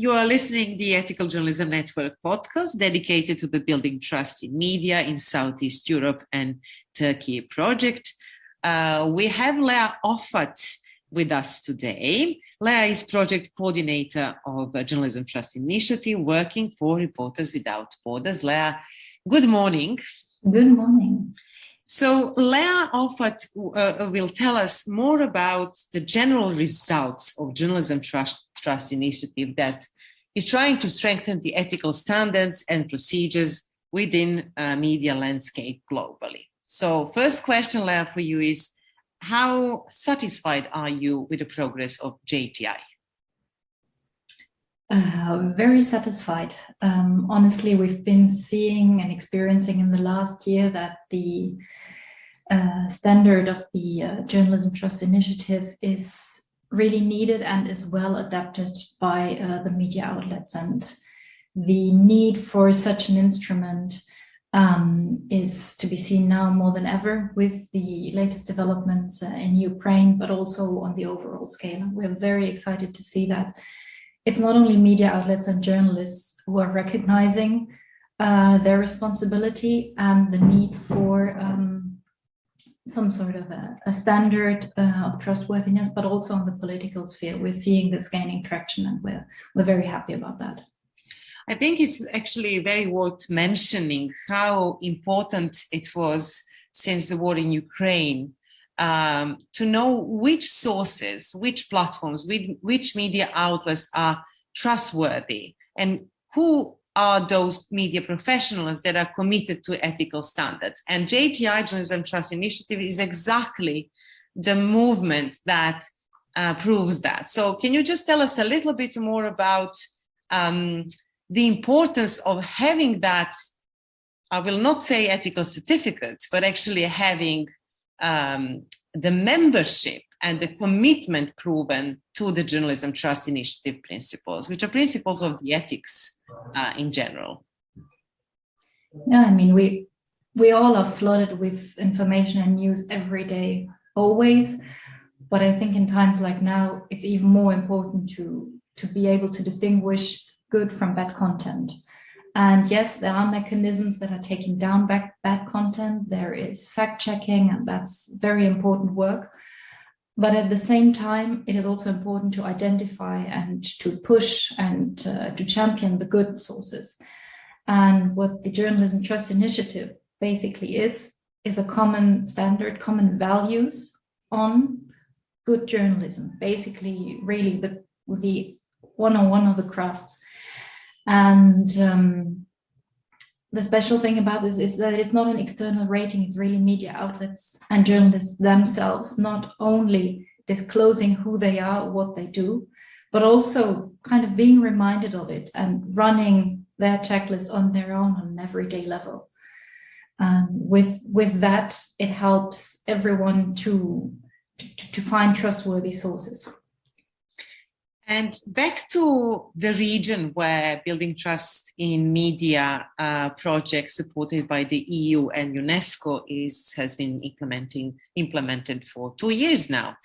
You are listening to the Ethical Journalism Network podcast dedicated to the Building Trust in Media in Southeast Europe and Turkey project. We have Lea Auffarth with us today. Lea is project coordinator of the Journalism Trust Initiative working for Reporters Without Borders. Lea, good morning. Good morning. So Lea Auffarth will tell us more about the general results of Journalism Trust Initiative that is trying to strengthen the ethical standards and procedures within media landscape globally. So first question, Lea, for you is, how satisfied are you with the progress of JTI? Very satisfied. Honestly, we've been seeing and experiencing in the last year that the standard of the Journalism Trust Initiative is really needed and is well adapted by the media outlets. And the need for such an instrument is to be seen now more than ever with the latest developments in Ukraine, but also on the overall scale. We're very excited to see that it's not only media outlets and journalists who are recognizing their responsibility and the need for some sort of a standard of trustworthiness, but also on the political sphere. We're seeing this gaining traction, and we're very happy about that. I think it's actually very worth mentioning how important it was since the war in Ukraine to know which sources, which platforms, which media outlets are trustworthy, and who are those media professionals that are committed to ethical standards. And JTI, Journalism Trust Initiative, is exactly the movement that proves that. So can you just tell us a little bit more about the importance of having that, I will not say ethical certificate, but actually having the membership and the commitment proven to the Journalism Trust Initiative principles, which are principles of the ethics in general? Yeah, I mean, we all are flooded with information and news every day, always. But I think in times like now, it's even more important to be able to distinguish good from bad content. And yes, there are mechanisms that are taking down bad content. There is fact-checking, and that's very important work. But at the same time, it is also important to identify and to push and to champion the good sources. And what the Journalism Trust Initiative basically is a common standard, common values on good journalism, basically really the one-on-one of the crafts. And the special thing about this is that it's not an external rating, it's really media outlets and journalists themselves, not only disclosing who they are, what they do, but also kind of being reminded of it and running their checklist on their own on an everyday level. With that, it helps everyone to find trustworthy sources. And back to the region where Building Trust in Media project supported by the EU and UNESCO has been implemented for 2 years now.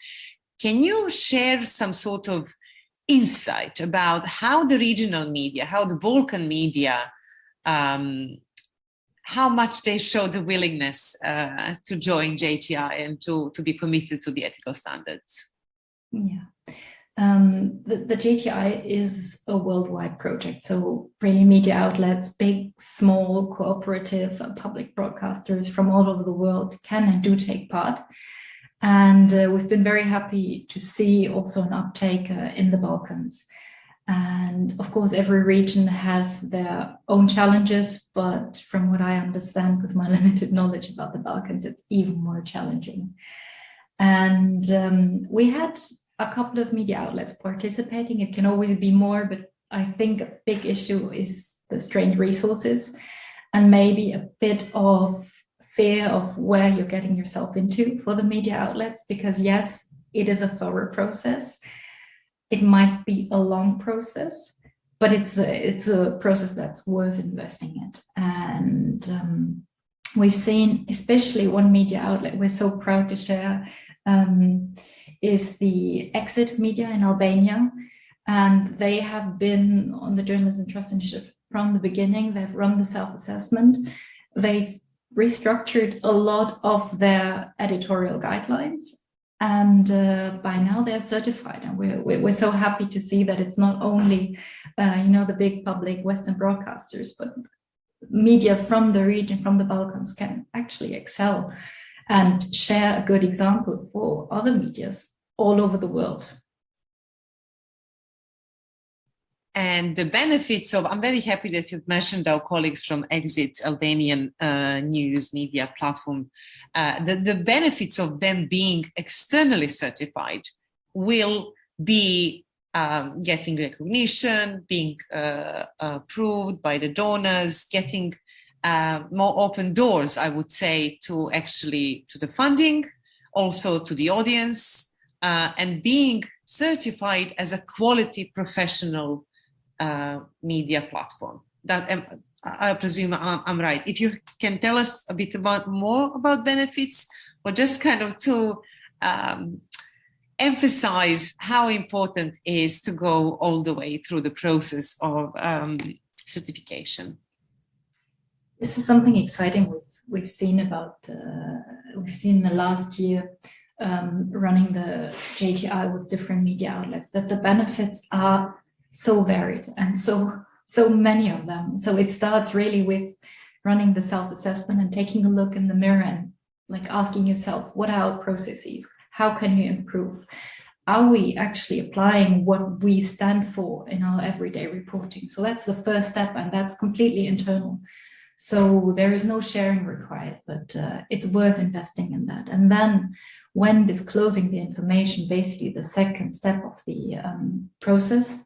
Can you share some sort of insight about how the regional media, how the Balkan media, how much they show the willingness to join JTI and to be committed to the ethical standards? Yeah. The JTI is a worldwide project, so really media outlets, big, small, cooperative, public broadcasters from all over the world can and do take part. And we've been very happy to see also an uptake in the Balkans. And of course, every region has their own challenges, but from what I understand with my limited knowledge about the Balkans, it's even more challenging. And we had a couple of media outlets participating. It can always be more, but I think a big issue is the strained resources and maybe a bit of fear of where you're getting yourself into for the media outlets, because yes, it is a thorough process. It might be a long process, but it's a process that's worth investing in. And we've seen, especially one media outlet we're so proud to share, is the Exit Media in Albania. And they have been on the Journalism Trust Initiative from the beginning. They've run the self-assessment. They've restructured a lot of their editorial guidelines. And by now they're certified. And we're so happy to see that it's not only, the big public Western broadcasters, but media from the region, from the Balkans, can actually excel and share a good example for other medias all over the world. And the benefits of, I'm very happy that you've mentioned our colleagues from Exit, Albanian news media platform. The benefits of them being externally certified will be getting recognition, being approved by the donors, getting more open doors, I would say, to the funding, also to the audience, and being certified as a quality professional media platform. That I presume I'm right. If you can tell us a bit more about benefits, or just kind of to emphasize how important it is to go all the way through the process of certification. This is something exciting we've seen in the last year, running the JTI with different media outlets, that the benefits are so varied and so many of them. So it starts really with running the self-assessment and taking a look in the mirror and like asking yourself, what are our processes? How can you improve? Are we actually applying what we stand for in our everyday reporting? So that's the first step, and that's completely internal. So there is no sharing required, but it's worth investing in that. And then when disclosing the information, basically the second step of the process,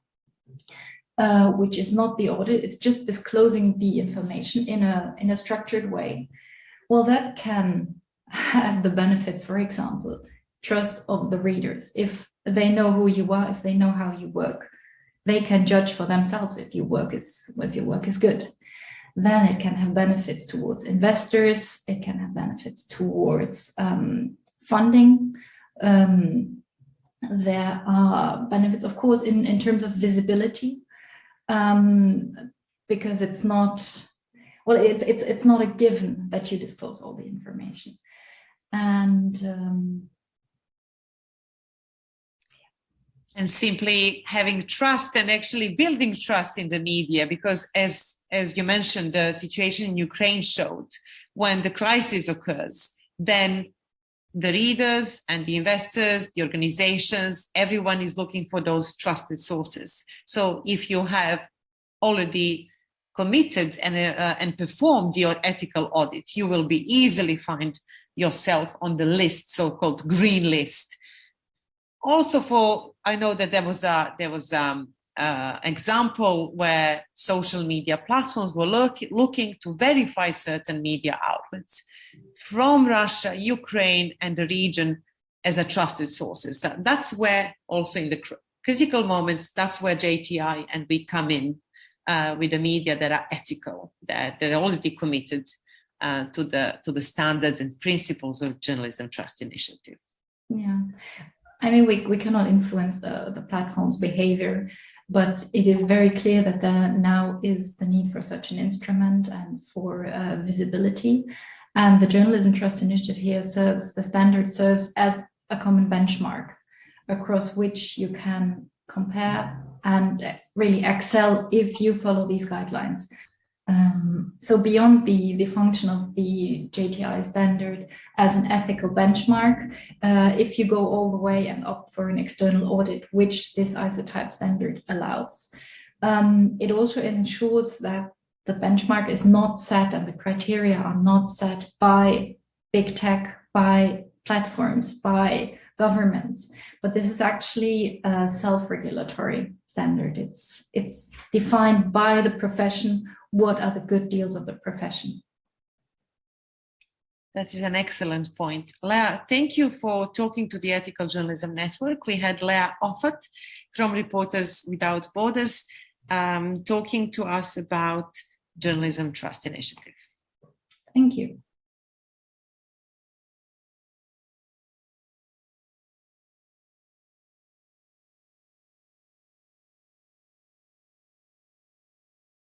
which is not the audit, it's just disclosing the information in a structured way. Well, that can have the benefits, for example, trust of the readers. If they know who you are, if they know how you work, they can judge for themselves if your work is good. Then it can have benefits towards investors. It can have benefits towards funding. There are benefits, of course, in terms of visibility, because it's not a given that you disclose all the information, and simply having trust and actually building trust in the media, because as you mentioned, the situation in Ukraine showed, when the crisis occurs, then the readers and the investors, the organizations, everyone is looking for those trusted sources. So if you have already committed and performed your ethical audit, you will be easily find yourself on the list, so-called green list. Also, I know that there was example where social media platforms were looking to verify certain media outlets from Russia, Ukraine, and the region as a trusted sources. That's where also in the critical moments, that's where JTI and we come in with the media that are ethical, that are already committed to the standards and principles of Journalism Trust Initiative. Yeah. I mean, we cannot influence the platform's behavior, but it is very clear that there now is the need for such an instrument and for visibility. And the Journalism Trust Initiative here serves as a common benchmark across which you can compare and really excel if you follow these guidelines. So beyond the function of the JTI standard as an ethical benchmark, if you go all the way and opt for an external audit, which this ISO type standard allows, it also ensures that the benchmark is not set and the criteria are not set by big tech, by platforms, by governments, but this is actually a self-regulatory standard. It's defined by the profession. What are the good deals of the profession? That is an excellent point. Lea, thank you for talking to the Ethical Journalism Network. We had Lea Auffarth from Reporters Without Borders talking to us about Journalism Trust Initiative. Thank you.